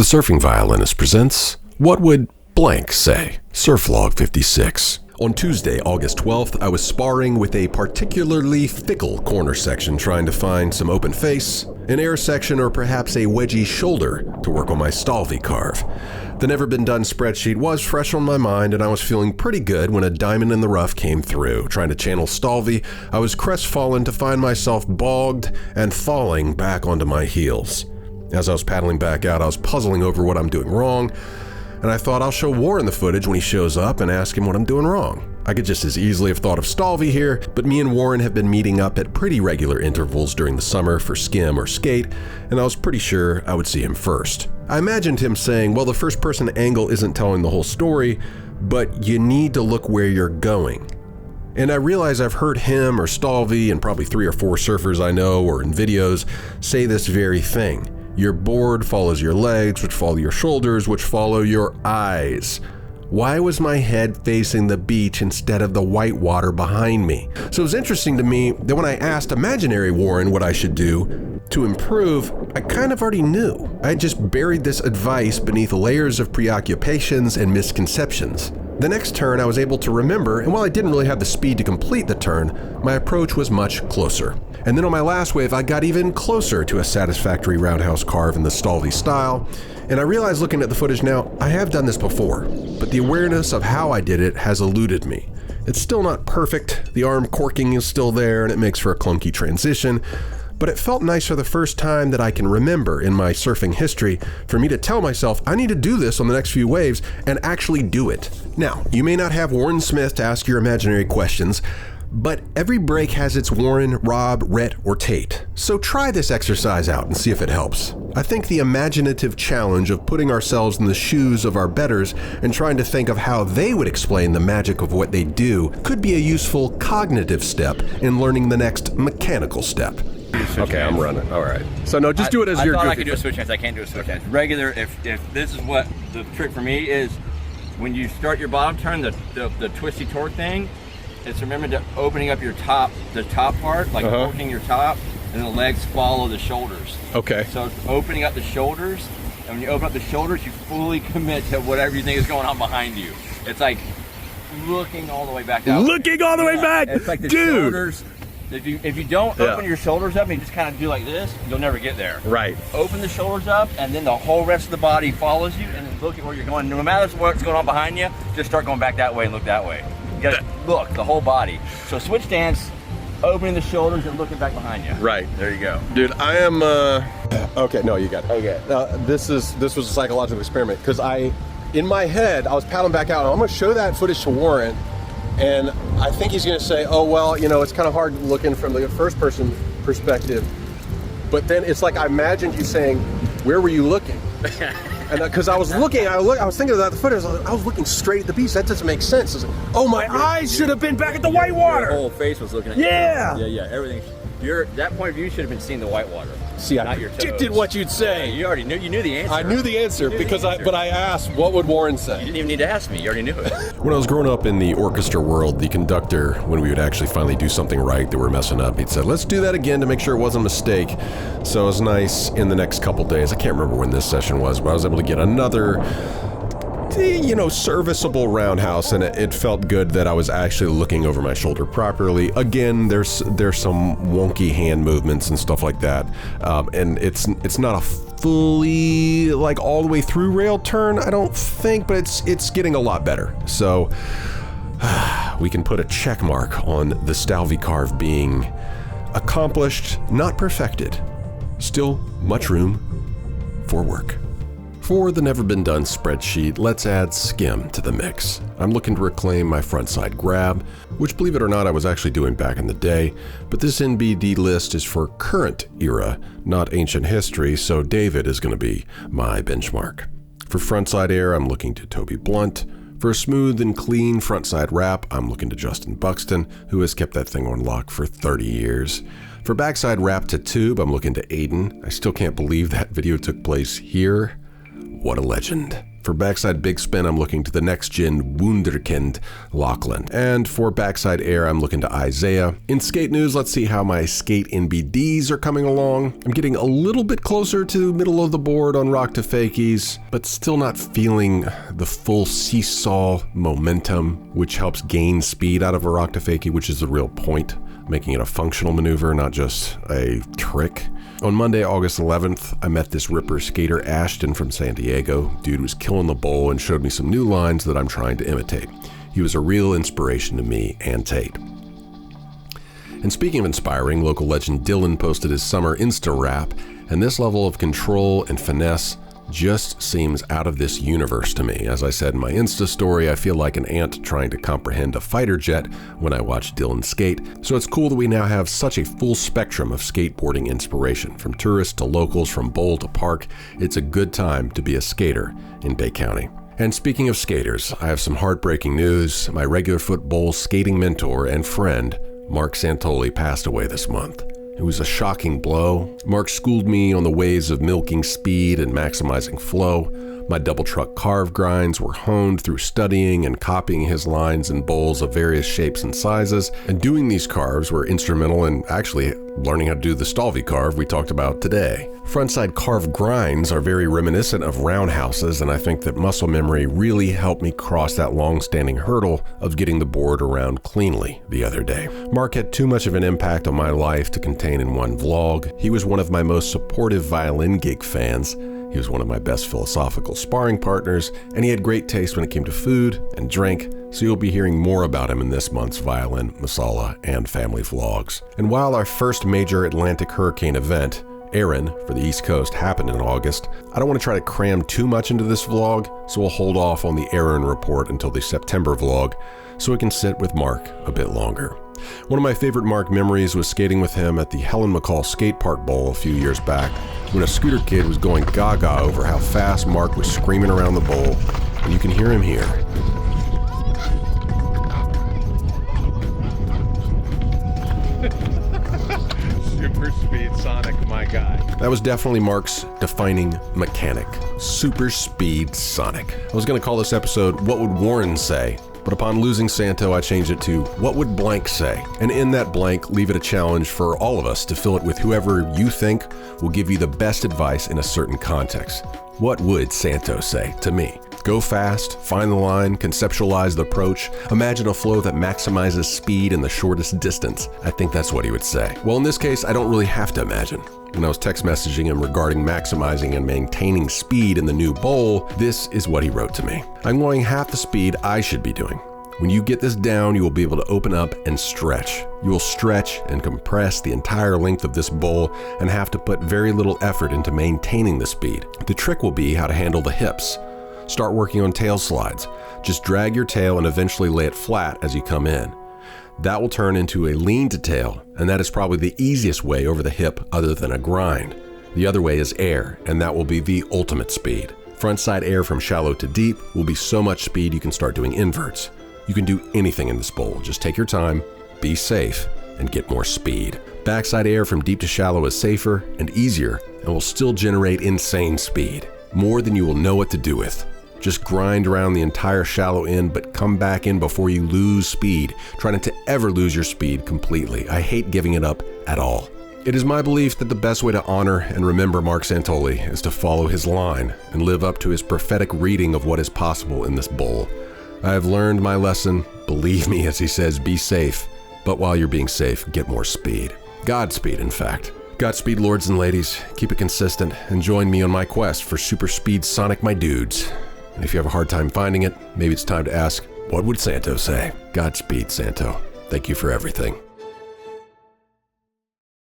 The Surfing Violinist presents What Would Blank Say? Surf Log 56. On Tuesday, August 12th, I was sparring with a particularly fickle corner section trying to find some open face, an air section, or perhaps a wedgie shoulder to work on my Stalvi carve. The never-been-done spreadsheet was fresh on my mind, and I was feeling pretty good when a diamond in the rough came through. Trying to channel Stalvi, I was crestfallen to find myself bogged and falling back onto my heels. As I was paddling back out, I was puzzling over what I'm doing wrong, and I thought I'll show Warren the footage when he shows up and ask him what I'm doing wrong. I could just as easily have thought of Stalvi here, but me and Warren have been meeting up at pretty regular intervals during the summer for skim or skate, and I was pretty sure I would see him first. I imagined him saying, well, the first person angle isn't telling the whole story, but you need to look where you're going. And I realize I've heard him or Stalvi and probably 3 or 4 surfers I know or in videos say this very thing. Your board follows your legs, which follow your shoulders, which follow your eyes. Why was my head facing the beach instead of the white water behind me? So it was interesting to me that when I asked imaginary Warren what I should do to improve, I kind of already knew. I had just buried this advice beneath layers of preoccupations and misconceptions. The next turn I was able to remember, and while I didn't really have the speed to complete the turn, my approach was much closer. And then on my last wave, I got even closer to a satisfactory roundhouse carve in the Stalvi style, and I realized looking at the footage now, I have done this before, but the awareness of how I did it has eluded me. It's still not perfect, the arm corking is still there, and it makes for a clunky transition, but it felt nice for the first time that I can remember in my surfing history for me to tell myself I need to do this on the next few waves and actually do it. Now, you may not have Warren Smith to ask your imaginary questions, but every break has its Warren, Rob, Rhett, or Tate. So try this exercise out and see if it helps. I think the imaginative challenge of putting ourselves in the shoes of our betters and trying to think of how they would explain the magic of what they do could be a useful cognitive step in learning the next mechanical step. Okay, I'm running. All right. So no, just do it as your. I thought I could do a switch hands. I can't do a switch hands. Regular. If this is what the trick for me is, when you start your bottom turn, the twisty torque thing, it's remember to opening up your top, the top part, like torquing your top, and the legs follow the shoulders. Okay. So it's opening up the shoulders, and when you open up the shoulders, you fully commit to whatever you think is going on behind you. It's like looking all the way back down. Looking all the way back, it's like the dude. Shoulders. If you don't open your shoulders up and you just kind of do like this, you'll never get there. Right. Open the shoulders up, and then the whole rest of the body follows you, and then look at where you're going. No matter what's going on behind you, just start going back that way and look that way. You gotta look, the whole body. So switch stance, opening the shoulders and looking back behind you. Right. There you go. Dude, I am, okay, no, you got it. Okay. This was a psychological experiment, because in my head, I was paddling back out, and I'm gonna show that footage to Warren, and I think he's gonna say, oh, well, you know, it's kind of hard looking from the first person perspective, but then it's like I imagined you saying, where were you looking? And because I was looking, I was thinking about the footage, I was looking straight at the beach. That doesn't make sense. Like, oh, my eyes should have been back at the white water. Your whole face was looking at you. Yeah, everything. That point of view should have been seeing the white water. See, I predicted what you'd say. You already knew. You knew the answer. I knew the answer but I asked, what would Warren say? You didn't even need to ask me. You already knew it. When I was growing up in the orchestra world, the conductor, when we would actually finally do something right that we're messing up, he'd say, let's do that again to make sure it wasn't a mistake. So it was nice in the next couple days. I can't remember when this session was, but I was able to get another, serviceable roundhouse, and it felt good that I was actually looking over my shoulder properly. Again, there's some wonky hand movements and stuff like that, and it's not a fully like all the way through rail turn, I don't think, but it's getting a lot better. So we can put a check mark on the Stalvi carve being accomplished, not perfected. Still much room for work. For the Never Been Done spreadsheet, let's add skim to the mix. I'm looking to reclaim my frontside grab, which, believe it or not, I was actually doing back in the day, but this NBD list is for current era, not ancient history, so David is going to be my benchmark. For frontside air, I'm looking to Toby Blunt. For a smooth and clean frontside wrap, I'm looking to Justin Buxton, who has kept that thing on lock for 30 years. For backside wrap to tube, I'm looking to Aiden. I still can't believe that video took place here. What a legend. For backside big spin, I'm looking to the next-gen Wunderkind Lachlan. And for backside air, I'm looking to Isaiah. In skate news, let's see how my skate NBDs are coming along. I'm getting a little bit closer to middle of the board on rock to fakies, but still not feeling the full seesaw momentum, which helps gain speed out of a rock to fakie, which is the real point, making it a functional maneuver, not just a trick. On Monday, August 11th, I met this ripper skater, Ashton from San Diego. Dude was killing the bowl and showed me some new lines that I'm trying to imitate. He was a real inspiration to me and Tate. And speaking of inspiring, local legend Dylan posted his summer Insta rap, and this level of control and finesse just seems out of this universe to me. As I said in my Insta story, I feel like an ant trying to comprehend a fighter jet when I watch Dylan skate, so it's cool that we now have such a full spectrum of skateboarding inspiration, from tourists to locals, from bowl to park. It's a good time to be a skater in Bay County. And speaking of skaters, I have some heartbreaking news. My regular foot bowl skating mentor and friend, Mark Santoli, passed away this month. It was a shocking blow. Mark schooled me on the ways of milking speed and maximizing flow. My double truck carve grinds were honed through studying and copying his lines and bowls of various shapes and sizes. And doing these carves were instrumental in actually learning how to do the Stalvey carve we talked about today. Frontside carve grinds are very reminiscent of roundhouses, and I think that muscle memory really helped me cross that long-standing hurdle of getting the board around cleanly the other day. Mark had too much of an impact on my life to contain in one vlog. He was one of my most supportive violin gig fans. He was one of my best philosophical sparring partners, and he had great taste when it came to food and drink, so you'll be hearing more about him in this month's Violin, Masala, and Family Vlogs. And while our first major Atlantic hurricane event, Erin, for the East Coast, happened in August, I don't want to try to cram too much into this vlog, so we'll hold off on the Erin report until the September vlog, so we can sit with Mark a bit longer. One of my favorite Mark memories was skating with him at the Helen McCall Skate Park Bowl a few years back, when a scooter kid was going gaga over how fast Mark was screaming around the bowl, and you can hear him here. Super speed Sonic, my guy. That was definitely Mark's defining mechanic. Super speed Sonic. I was going to call this episode, What Would Warren Say? But upon losing Santo, I changed it to, What Would Blank Say? And in that blank, leave it a challenge for all of us to fill it with whoever you think will give you the best advice in a certain context. What would Santo say to me? Go fast, find the line, conceptualize the approach, imagine a flow that maximizes speed in the shortest distance. I think that's what he would say. Well, in this case, I don't really have to imagine. When I was text messaging him regarding maximizing and maintaining speed in the new bowl, this is what he wrote to me. I'm going half the speed I should be doing. When you get this down, you will be able to open up and stretch. You will stretch and compress the entire length of this bowl and have to put very little effort into maintaining the speed. The trick will be how to handle the hips. Start working on tail slides. Just drag your tail and eventually lay it flat as you come in. That will turn into a lean to tail, and that is probably the easiest way over the hip other than a grind. The other way is air, and that will be the ultimate speed. Frontside air from shallow to deep will be so much speed you can start doing inverts. You can do anything in this bowl. Just take your time, be safe, and get more speed. Backside air from deep to shallow is safer and easier and will still generate insane speed. More than you will know what to do with. Just grind around the entire shallow end, but come back in before you lose speed. Try not to ever lose your speed completely. I hate giving it up at all. It is my belief that the best way to honor and remember Mark Santoli is to follow his line and live up to his prophetic reading of what is possible in this bowl. I have learned my lesson. Believe me, as he says, be safe. But while you're being safe, get more speed. Godspeed, in fact. Godspeed, lords and ladies. Keep it consistent and join me on my quest for super speed Sonic my dudes. And if you have a hard time finding it, maybe it's time to ask, what would Santo say? Godspeed, Santo. Thank you for everything.